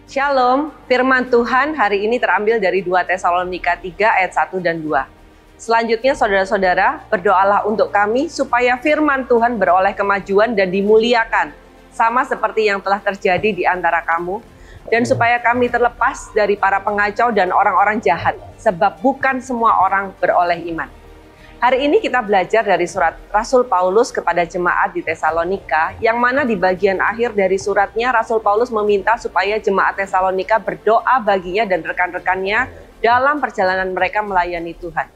Shalom, firman Tuhan hari ini terambil dari 2 Tesalonika 3 ayat 1 dan 2. Selanjutnya saudara-saudara, berdoalah untuk kami supaya firman Tuhan beroleh kemajuan dan dimuliakan, sama seperti yang telah terjadi di antara kamu, dan supaya kami terlepas dari para pengacau dan orang-orang jahat, sebab bukan semua orang beroleh iman. Hari ini kita belajar dari surat Rasul Paulus kepada jemaat di Tesalonika, yang mana di bagian akhir dari suratnya Rasul Paulus meminta supaya jemaat Tesalonika berdoa baginya dan rekan-rekannya dalam perjalanan mereka melayani Tuhan.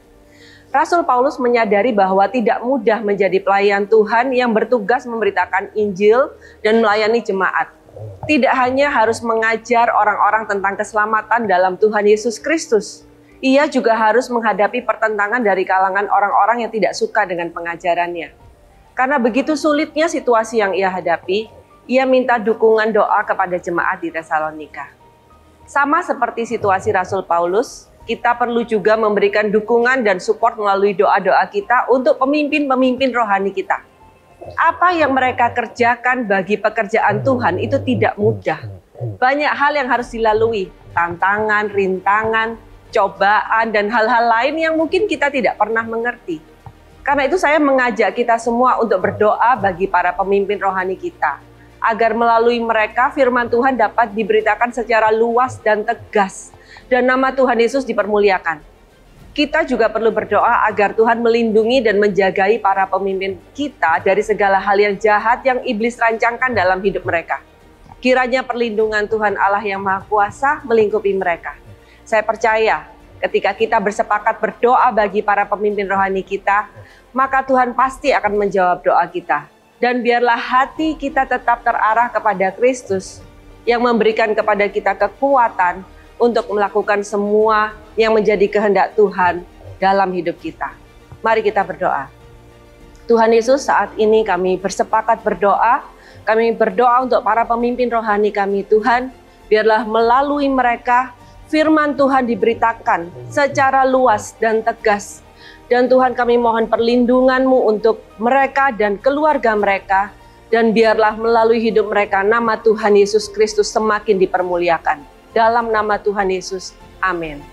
Rasul Paulus menyadari bahwa tidak mudah menjadi pelayan Tuhan yang bertugas memberitakan Injil dan melayani jemaat. Tidak hanya harus mengajar orang-orang tentang keselamatan dalam Tuhan Yesus Kristus, ia juga harus menghadapi pertentangan dari kalangan orang-orang yang tidak suka dengan pengajarannya. Karena begitu sulitnya situasi yang ia hadapi, ia minta dukungan doa kepada jemaat di Tesalonika. Sama seperti situasi Rasul Paulus, kita perlu juga memberikan dukungan dan support melalui doa-doa kita untuk pemimpin-pemimpin rohani kita. Apa yang mereka kerjakan bagi pekerjaan Tuhan itu tidak mudah. Banyak hal yang harus dilalui, tantangan, rintangan, cobaan, dan hal-hal lain yang mungkin kita tidak pernah mengerti. Karena itu saya mengajak kita semua untuk berdoa bagi para pemimpin rohani kita, agar melalui mereka firman Tuhan dapat diberitakan secara luas dan tegas, dan nama Tuhan Yesus dipermuliakan. Kita juga perlu berdoa agar Tuhan melindungi dan menjagai para pemimpin kita dari segala hal yang jahat yang iblis rancangkan dalam hidup mereka. Kiranya perlindungan Tuhan Allah yang Maha Kuasa melingkupi mereka. Saya percaya ketika kita bersepakat berdoa bagi para pemimpin rohani kita, maka Tuhan pasti akan menjawab doa kita. Dan biarlah hati kita tetap terarah kepada Kristus yang memberikan kepada kita kekuatan untuk melakukan semua yang menjadi kehendak Tuhan dalam hidup kita. Mari kita berdoa. Tuhan Yesus, saat ini kami bersepakat berdoa. Kami berdoa untuk para pemimpin rohani kami, Tuhan. Biarlah melalui mereka firman Tuhan diberitakan secara luas dan tegas. Dan Tuhan, kami mohon perlindungan-Mu untuk mereka dan keluarga mereka. Dan biarlah melalui hidup mereka nama Tuhan Yesus Kristus semakin dipermuliakan. Dalam nama Tuhan Yesus, amin.